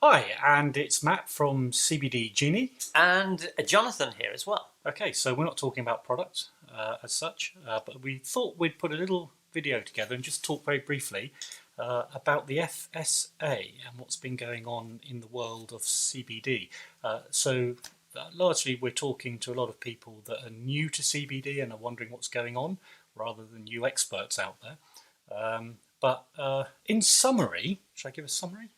Hi, and it's Matt from CBD Genie. And Jonathan here as well. Okay, so we're not talking about products as such, but we thought we'd put a little video together and just talk very briefly about the FSA and what's been going on in the world of CBD. Largely we're talking to a lot of people that are new to CBD and are wondering what's going on, rather than new experts out there. But in summary, should I give a summary?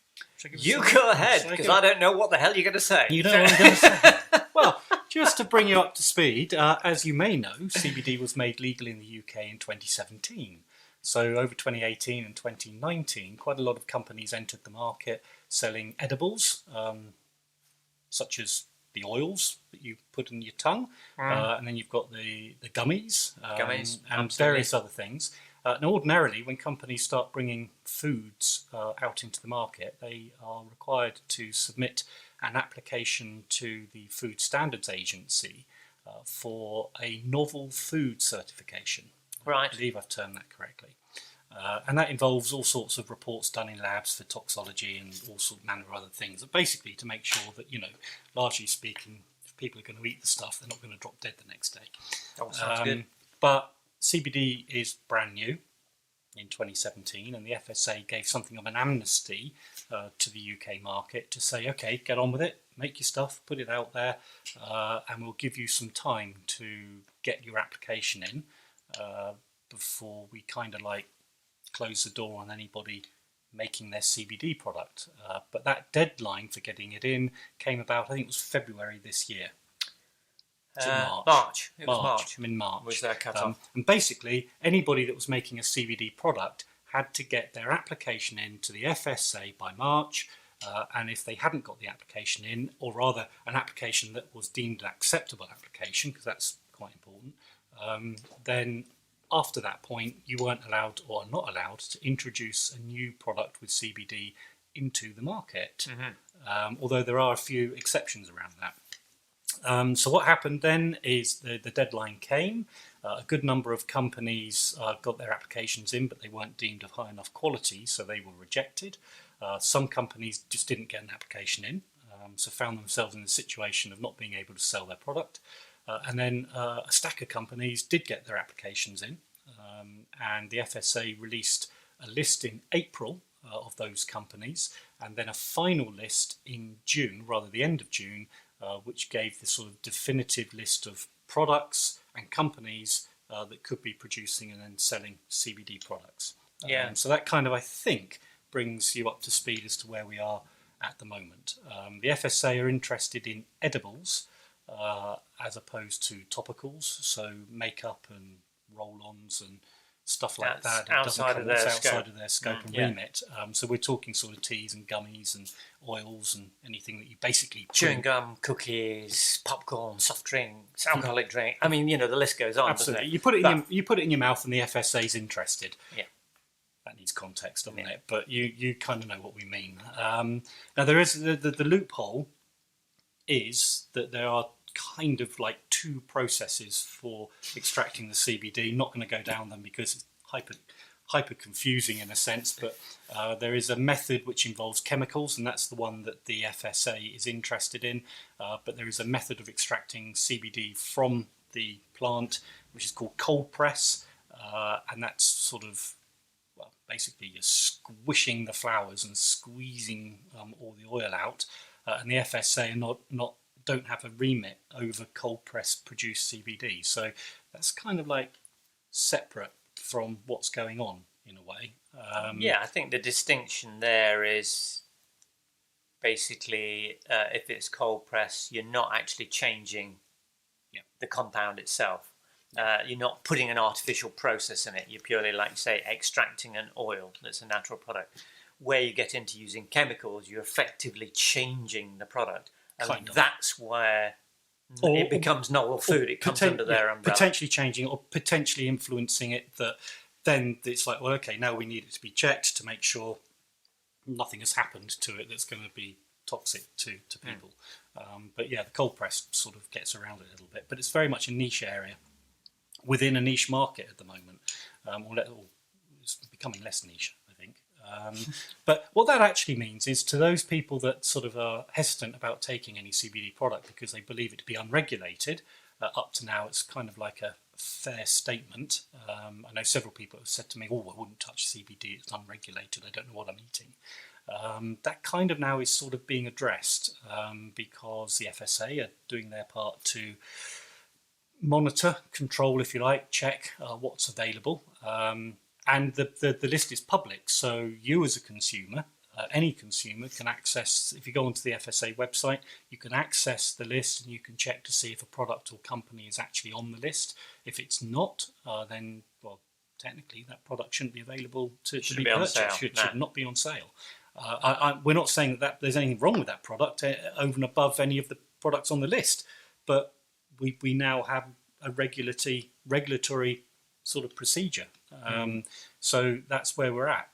You go ahead, because I don't know what the hell you're going to say. You know what I'm going to say. Well, just to bring you up to speed, as you may know, CBD was made legal in the UK in 2017. So over 2018 and 2019, quite a lot of companies entered the market selling edibles, such as the oils that you put in your tongue, and then you've got the gummies, and various other things. Now, ordinarily, when companies start bringing foods out into the market, they are required to submit an application to the Food Standards Agency for a novel food certification. Right. I believe I've termed that correctly. And that involves all sorts of reports done in labs for toxology and all sorts of manner of other things, basically to make sure that, largely speaking, if people are going to eat the stuff, they're not going to drop dead the next day. Oh, sounds good. But CBD is brand new in 2017, and the FSA gave something of an amnesty to the UK market to say, okay, get on with it, make your stuff, put it out there, and we'll give you some time to get your application in before we kind of like close the door on anybody making their CBD product. But that deadline for getting it in came about, I think it was February this year. March. It was March. In March. Was their cut-off. And basically, anybody that was making a CBD product had to get their application in to the FSA by March. And if they hadn't got the application in, or rather an application that was deemed an acceptable application, because that's quite important, then after that point, you weren't allowed or are not allowed to introduce a new product with CBD into the market. Although there are a few exceptions around that. So what happened then is the deadline came. A good number of companies got their applications in, but they weren't deemed of high enough quality, so they were rejected. Some companies just didn't get an application in, so found themselves in the situation of not being able to sell their product. And then a stack of companies did get their applications in, and the FSA released a list in April of those companies, and then a final list in June, rather the end of June, which gave this sort of definitive list of products and companies that could be producing and then selling CBD products. So that kind of, I think, brings you up to speed as to where we are at the moment. The FSA are interested in edibles as opposed to topicals, so makeup and roll-ons and stuff like that. Outside of their scope and remit. So we're talking sort of teas and gummies and oils and anything that you basically chewing gum, cookies, popcorn, soft drinks, alcoholic drink. I mean, the list goes on. Absolutely. You put it in your mouth, and the FSA's interested. Yeah. That needs context, doesn't it? But you kind of know what we mean. Now there is the loophole is that there are kind of like two processes for extracting the CBD. Not going to go down them because it's hyper confusing in a sense, but there is a method which involves chemicals, and that's the one that the FSA is interested in. But there is a method of extracting CBD from the plant which is called cold press, and that's sort of, well, basically you're squishing the flowers and squeezing all the oil out, and the FSA are don't have a remit over cold press produced CBD, so that's kind of like separate from what's going on in a way. I think the distinction there is basically if it's cold press, you're not actually changing the compound itself. You're not putting an artificial process in it. You're purely, like say, extracting an oil that's a natural product. Where you get into using chemicals, you're effectively changing the product. And that's where it becomes novel food. It comes under their umbrella. Potentially changing or potentially influencing it, that then it's like, well, okay, now we need it to be checked to make sure nothing has happened to it that's going to be toxic to people. But yeah, the cold press sort of gets around it a little bit. But it's very much a niche area within a niche market at the moment. Or it's becoming less niche, I think. But what that actually means is to those people that sort of are hesitant about taking any CBD product because they believe it to be unregulated, up to now it's kind of like a fair statement. I know several people have said to me, I wouldn't touch CBD, it's unregulated, I don't know what I'm eating. That kind of now is sort of being addressed because the FSA are doing their part to monitor, control, if you like, check what's available. And the list is public, so you as a consumer, any consumer can access, if you go onto the FSA website, you can access the list and you can check to see if a product or company is actually on the list. If it's not, then, well, technically that product shouldn't be available to be purchased, should not be on sale. We're not saying that there's anything wrong with that product over and above any of the products on the list, but we now have a regulatory sort of procedure. So that's where we're at.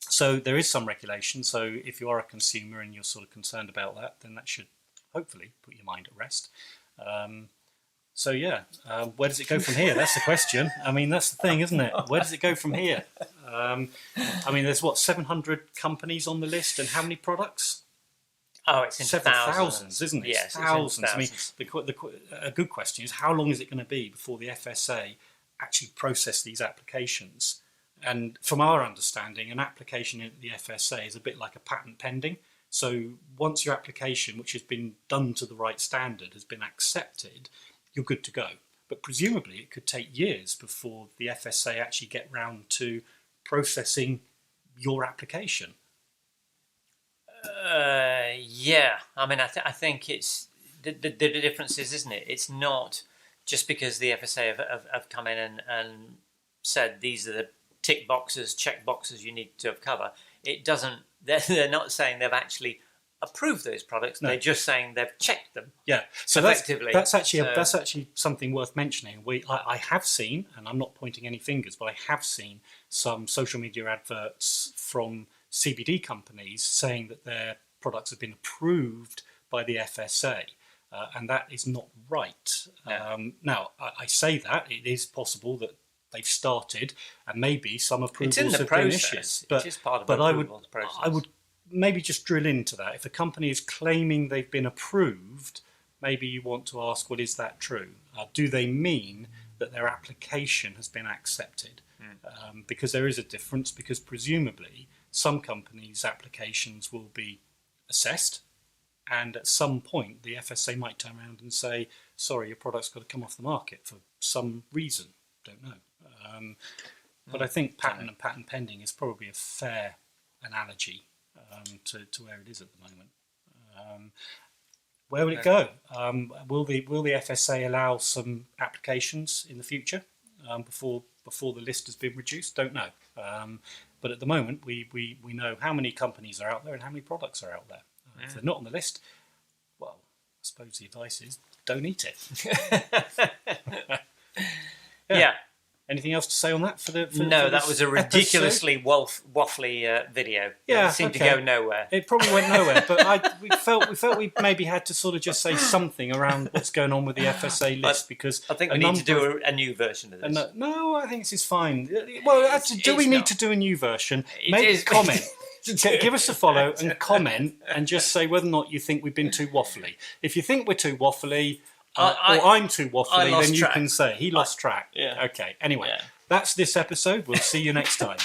So there is some regulation. So if you are a consumer and you're sort of concerned about that, then that should hopefully put your mind at rest. Where does it go from here? That's the question. I mean, that's the thing, isn't it? Where does it go from here? There's 700 companies on the list, and how many products? Oh, it's in several thousands, isn't it? Yes, thousands. Thousands. I mean, a good question is how long is it going to be before the FSA actually process these applications? And from our understanding, an application in the FSA is a bit like a patent pending. So once your application, which has been done to the right standard, has been accepted, you're good to go. But presumably it could take years before the FSA actually get round to processing your application. Yeah, I mean, I think it's the difference is, isn't it? It's not just because the FSA have come in and said these are the check boxes you need to cover. It doesn't. They're not saying they've actually approved those products. No. They're just saying they've checked them. Yeah, so effectively. That's actually something worth mentioning. I have seen, and I'm not pointing any fingers, but I have seen some social media adverts from CBD companies saying that their products have been approved by the FSA, and that is not right. No. Now, I say that it is possible that they've started, and maybe some approvals have been issued. But, it is part of the approval process. I would maybe just drill into that. If a company is claiming they've been approved, maybe you want to ask, well, is that true? Do they mean that their application has been accepted? Because there is a difference, because presumably some companies' applications will be assessed, and at some point the FSA might turn around and say, sorry, your product's got to come off the market for some reason. Don't know. But I think patent and patent pending is probably a fair analogy to where it is at the moment. Where will it go? Will the FSA allow some applications in the future before the list has been reduced? Don't know. But at the moment, we know how many companies are out there and how many products are out there. If they're not on the list, well, I suppose the advice is don't eat it. Yeah. Anything else to say on that? No, that was a ridiculously waffly video. Yeah, it seemed to go nowhere. It probably went nowhere, but we felt we maybe had to sort of just say something around what's going on with the FSA list, because I think we need to do a new version of this. No, I think this is fine. Well, actually, do we need to do a new version? Make a comment. Give us a follow and comment, and just say whether or not you think we've been too waffly. If you think we're too waffly, or I'm too waffly, then you can say he lost track. Yeah. Okay. Anyway, that's this episode. We'll see you next time.